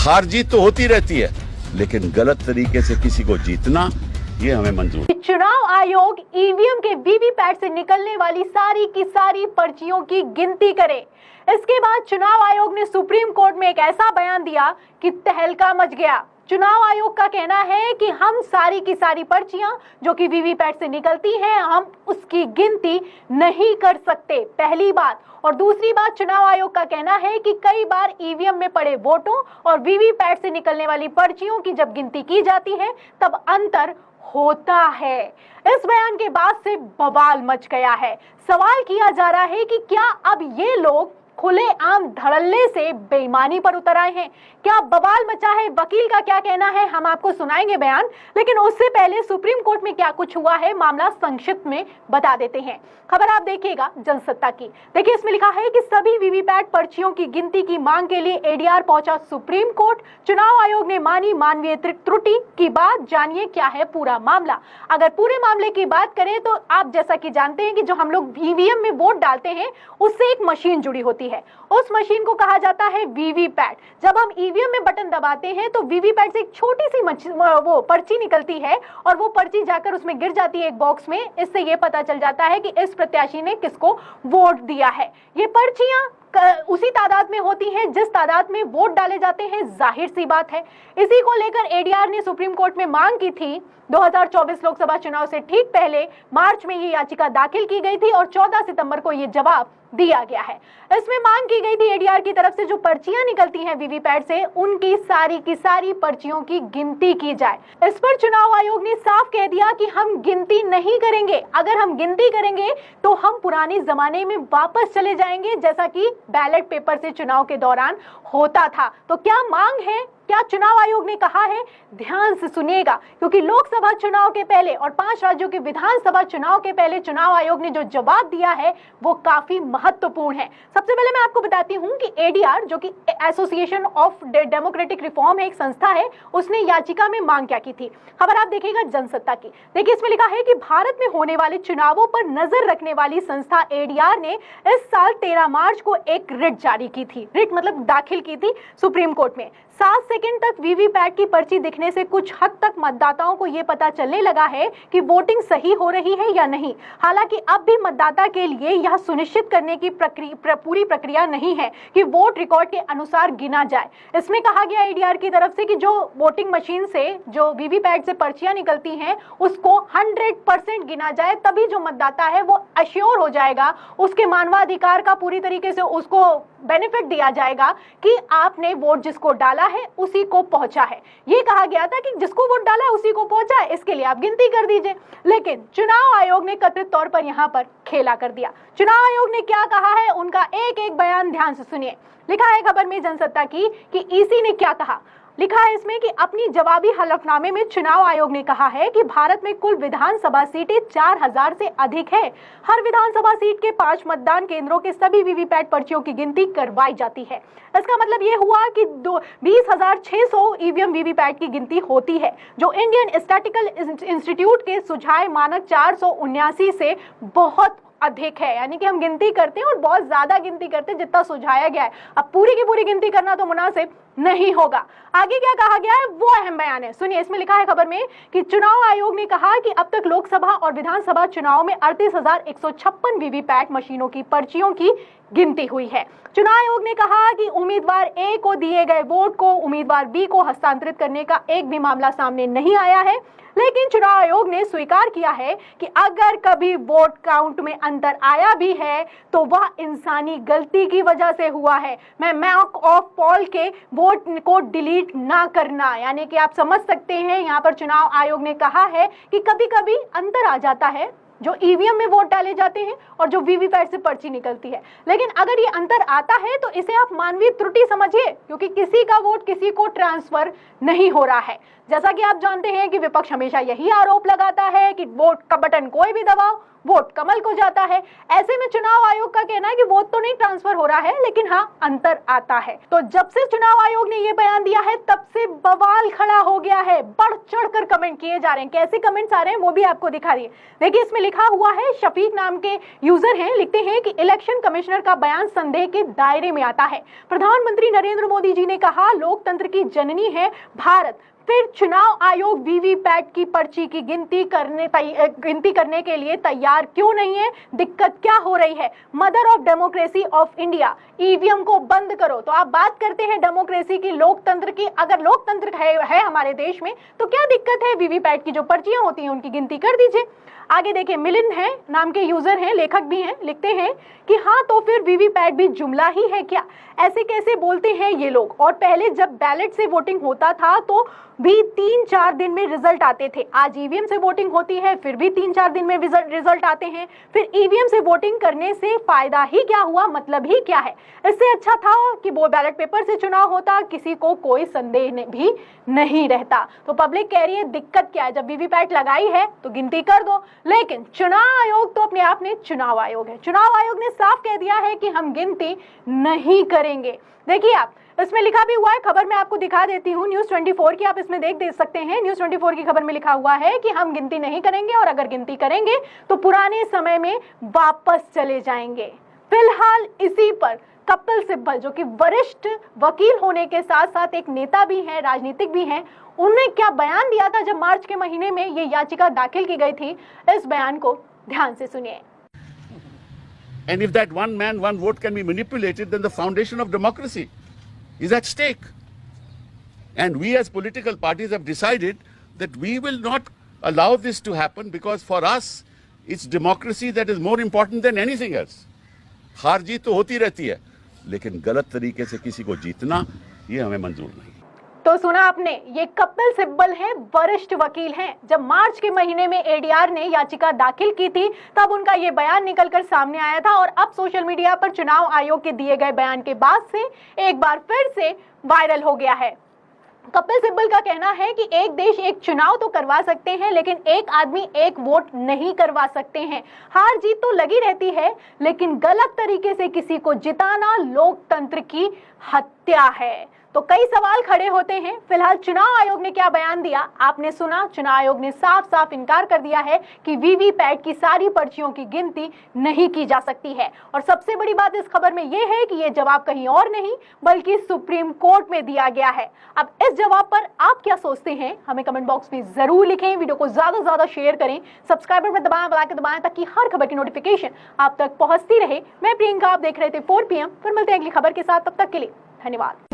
हार जीत तो होती रहती है, लेकिन गलत तरीके से किसी को जीतना ये हमें मंजूर। चुनाव आयोग ईवीएम के वीवीपैट से निकलने वाली सारी की सारी पर्चियों की गिनती करे। इसके बाद चुनाव आयोग ने सुप्रीम कोर्ट में एक ऐसा बयान दिया कि तहलका मच गया। चुनाव आयोग का कहना है कि हम सारी की सारी पर्चियां जो कि वीवीपैट से निकलती हैं, हम उसकी गिनती नहीं कर सकते, पहली बात। और दूसरी बात, चुनाव आयोग का कहना है कि कई बार ईवीएम में पड़े वोटों और वीवीपैट से निकलने वाली पर्चियों की जब गिनती की जाती है तब अंतर होता है। इस बयान के बाद से बवाल मच गया है। सवाल किया जा रहा है कि क्या अब ये लोग खुलेआम धड़ल्ले से बेईमानी पर उतर आए हैं? क्या बवाल मचा है? वकील का क्या कहना है, हम आपको सुनाएंगे बयान। लेकिन उससे पहले सुप्रीम कोर्ट में क्या कुछ हुआ है, मामला संक्षिप्त में बता देते हैं। खबर आप देखिएगा जनसत्ता की। देखिए, इसमें लिखा है कि सभी वीवीपैट पर्चियों की गिनती की मांग के लिए एडीआर पहुंचा सुप्रीम कोर्ट। चुनाव आयोग ने मानी मानवीय त्रुटि की बात। जानिए क्या है पूरा मामला। अगर पूरे मामले की बात करें तो आप जैसा कि जानते हैं कि जो हम लोग ईवीएम में वोट डालते हैं उससे एक मशीन जुड़ी होती है। उस मशीन को कहा जाता है वीवीपैट। जब हम ईवीएम में बटन दबाते हैं तो वीवीपैट से एक छोटी सी वो पर्ची निकलती है और वो पर्ची जाकर उसमें गिर जाती है एक बॉक्स में। इससे ये पता चल जाता है कि इस प्रत्याशी ने किसको वोट दिया है। ये पर्चियां उसी तादाद में होती हैं जिस तादाद में वोट डाले जाते हैं, जाहिर सी बात है। इसी को लेकर एडीआर ने सुप्रीम कोर्ट में मांग की थी। 2024 लोकसभा चुनाव से ठीक पहले मार्च में ये याचिका दाखिल की गई थी और 14 सितंबर को ये जवाब दिया गया है। इसमें मांग की गई थी एडीआर की तरफ से जो पर्चियां निकलती हैं वीवीपैट से, उनकी सारी की सारी पर्चियों की गिनती की जाए। इस पर चुनाव आयोग ने साफ कह दिया कि हम गिनती नहीं करेंगे। अगर हम गिनती करेंगे तो हम पुराने जमाने में वापस चले जाएंगे, जैसा कि बैलेट पेपर से चुनाव के दौरान होता था। तो क्या मांग है, क्या चुनाव आयोग ने कहा है? ध्यान से सुनिएगा, क्योंकि लोकसभा चुनाव के पहले और 5 राज्यों के विधानसभा चुनाव के पहले चुनाव आयोग ने जो जवाब दिया है वो काफी महत्वपूर्ण है। सबसे पहले मैं आपको बताती हूं कि एडीआर, जो कि एसोसिएशन ऑफ डेमोक्रेटिक रिफॉर्म है, एक संस्था है, उसने याचिका में मांग क्या की थी। खबर आप देखिएगा जनसत्ता की। देखिए, इसमें लिखा है कि भारत में होने वाले चुनावों पर नजर रखने वाली संस्था एडीआर ने इस साल 13 मार्च को एक रिट जारी की थी। रिट मतलब दाखिल की थी सुप्रीम कोर्ट में। 7 सेकंड तक वीवीपैट की पर्ची दिखने से कुछ हद तक मतदाताओं को यह पता चलने लगा है कि वोटिंग सही हो रही है या नहीं। हालांकि अब भी मतदाता के लिए यह सुनिश्चित करने की पूरी प्रक्रिया नहीं है कि वोट रिकॉर्ड के अनुसार गिना जाए। इसमें कहा गया एडीआर की तरफ से कि जो वोटिंग मशीन से, जो वीवीपैट से पर्चियां निकलती हैं, उसको 100% गिना जाए, तभी जो मतदाता है वो अश्योर हो जाएगा, उसके मानवाधिकार का पूरी तरीके से उसको बेनिफिट दिया जाएगा कि आपने वोट जिसको डाला है उसी को पहुंचा है। ये कहा गया था कि जिसको वोट डाला है उसी को पहुंचा है, इसके लिए आप गिनती कर दीजिए। लेकिन चुनाव आयोग ने कथित तौर पर यहां पर खेला कर दिया। चुनाव आयोग ने क्या कहा है, उनका एक एक बयान ध्यान से सुनिए। लिखा है खबर में जनसत्ता की कि ईसी ने क्या कहा। लिखा है इसमें कि अपनी जवाबी हलफनामे में चुनाव आयोग ने कहा है कि भारत में कुल विधानसभा सीटें 4000 से अधिक है। हर विधानसभा सीट के 5 मतदान केंद्रों के सभी वीवीपैट पर्चियों की गिनती करवाई जाती है। इसका मतलब ये हुआ कि 20,600 ईवीएम वीवीपैट की गिनती होती है, जो इंडियन स्टैटिस्टिकल इंस्टीट्यूट के सुझाए मानक 479 से बहुत अधिक है। यानी कि हम गिनती करते हैं और बहुत ज्यादा गिनती करते हैं जितना सुझाया गया है। अब पूरी की पूरी गिनती करना तो मुनासिब नहीं होगा। आगे क्या कहा गया है वो अहम बयान है, सुनिए। इसमें लिखा है खबर में कि चुनाव आयोग ने कहा कि अब तक लोकसभा और विधानसभा चुनाव में 38,156 वीवीपैट मशीनों की पर्चियों की गिनती हुई है। चुनाव आयोग ने कहा कि उम्मीदवार ए को दिए गए वोट को उम्मीदवार बी को हस्तांतरित करने का एक भी मामला सामने नहीं आया है। लेकिन चुनाव आयोग ने स्वीकार किया है कि अगर कभी वोट काउंट में अंतर आया भी है तो वह इंसानी गलती की वजह से हुआ है। मैं मॉक ऑफ पोल के वोट को डिलीट ना करना, यानी कि आप समझ सकते हैं यहाँ पर चुनाव आयोग ने कहा है कि कभी कभी अंतर आ जाता है जो ईवीएम में वोट डाले जाते हैं और जो वीवीपैट से पर्ची निकलती है। लेकिन अगर ये अंतर आता है तो इसे आप मानवीय त्रुटि समझिए, क्योंकि किसी का वोट किसी को ट्रांसफर नहीं हो रहा है। जैसा कि आप जानते हैं कि विपक्ष हमेशा यही आरोप लगाता है कि वोट का बटन कोई भी दबाओ वोट कमल को जाता है। ऐसे में चुनाव आयोग का कहना है कि वोट तो नहीं ट्रांसफर हो रहा है, लेकिन हाँ अंतर आता है। तो जब से चुनाव आयोग ने ये बयान दिया है तब से बवाल खड़ा हो गया है। बढ़ चढ़कर कमेंट किए जा रहे हैं। कैसे कमेंट्स आ रहे हैं वो भी आपको दिखा रही है। देखिए, इसमें लिखा हुआ है, शफीक नाम के यूजर हैं, लिखते हैं कि इलेक्शन कमिश्नर का बयान संदेह के दायरे में आता है। प्रधानमंत्री नरेंद्र मोदी जी ने कहा, लोकतंत्र की जननी है भारत, फिर चुनाव आयोग वीवीपैट की पर्ची की गिनती करने के लिए तैयार क्यों नहीं है? दिक्कत क्या हो रही है? Mother of democracy of India, EVM को बंद करो। तो आप बात करते हैं डेमोक्रेसी की, लोकतंत्र की। अगर लोकतंत्र है हमारे देश में तो क्या दिक्कत है? वीवीपैट की जो पर्चियां होती हैं उनकी गिनती कर दीजिए। आगे देखिए, मिलिंद है नाम के यूजर हैं, लेखक भी हैं, लिखते हैं कि हाँ तो फिर वीवीपैट भी जुमला ही है क्या? ऐसे कैसे बोलते हैं ये लोग? और पहले जब बैलेट से वोटिंग होता था तो भी 3-4 दिन में रिजल्ट आते थे। आज ईवीएम से वोटिंग होती है फिर भी 3-4 दिन में रिजल्ट आते हैं। फिर ईवीएम से वोटिंग करने से फायदा ही क्या हुआ? मतलब ही क्या है? इससे अच्छा था कि वो बैलेट पेपर से चुनाव होता, किसी को कोई संदेह भी नहीं रहता। तो पब्लिक कह रही है दिक्कत क्या है? जब वीवीपैट लगाई है तो गिनती कर दो। लेकिन चुनाव आयोग तो अपने आप में चुनाव आयोग है। चुनाव आयोग ने साफ कह दिया है कि हम गिनती नहीं करेंगे। देखिए, आप इसमें लिखा भी हुआ है, खबर मैं आपको दिखा देती हूँ, न्यूज़ 24 की, आप इसमें देख सकते हैं। न्यूज़ 24 की खबर में लिखा हुआ है कि हम गिनती नहीं करेंगे और अगर गिनती करेंगे तो पुराने समय में वापस चले जाएंगे। फिलहाल इसी पर कपिल सिब्बल, जो कि वरिष्ठ वकील होने के साथ साथ एक नेता भी हैं, राजनीतिक भी हैं, उन्होंने क्या बयान दिया था जब मार्च के महीने में ये याचिका दाखिल की गई थी। इस बयान को ध्यान से सुनिए। And if that one man, one vote can be manipulated, then the foundation of democracy is at stake. And we as political parties have decided that we will not allow this to happen because for us, it's democracy that is more important than anything else. हार जीत तो होती रहती है, लेकिन गलत तरीके से किसी को जीतना, ये हमें मंजूर नहीं। तो सुना आपने, ये कपिल सिब्बल हैं, वरिष्ठ वकील हैं। जब मार्च के महीने में एडीआर ने याचिका दाखिल की थी तब उनका ये बयान निकलकर सामने आया था और अब सोशल मीडिया पर चुनाव आयोग के दिए गए बयान के बाद से एक बार फिर से वायरल हो गया है। कपिल सिब्बल का कहना है कि एक देश एक चुनाव तो करवा सकते हैं, लेकिन एक आदमी एक वोट नहीं करवा सकते हैं। हार जीत तो लगी रहती है, लेकिन गलत तरीके से किसी को जिताना लोकतंत्र की हत्या है। तो कई सवाल खड़े होते हैं। फिलहाल चुनाव आयोग ने क्या बयान दिया आपने सुना। चुनाव आयोग ने साफ साफ इनकार कर दिया है कि वीवीपैट की सारी पर्चियों की गिनती नहीं की जा सकती है। और सबसे बड़ी बात इस खबर में यह है कि यह जवाब कहीं और नहीं बल्कि सुप्रीम कोर्ट में दिया गया है। अब इस जवाब पर आप क्या सोचते हैं, हमें कमेंट बॉक्स में जरूर लिखें। वीडियो को ज्यादा से ज्यादा शेयर करें, सब्सक्राइबर पर दबाएं, बेल आइकन दबाएं ताकि हर खबर की नोटिफिकेशन आप तक पहुंचती रहे। मैं प्रियंका, आप देख रहे थे 4 PM। फिर मिलते हैं अगली खबर के साथ, तब तक के लिए धन्यवाद।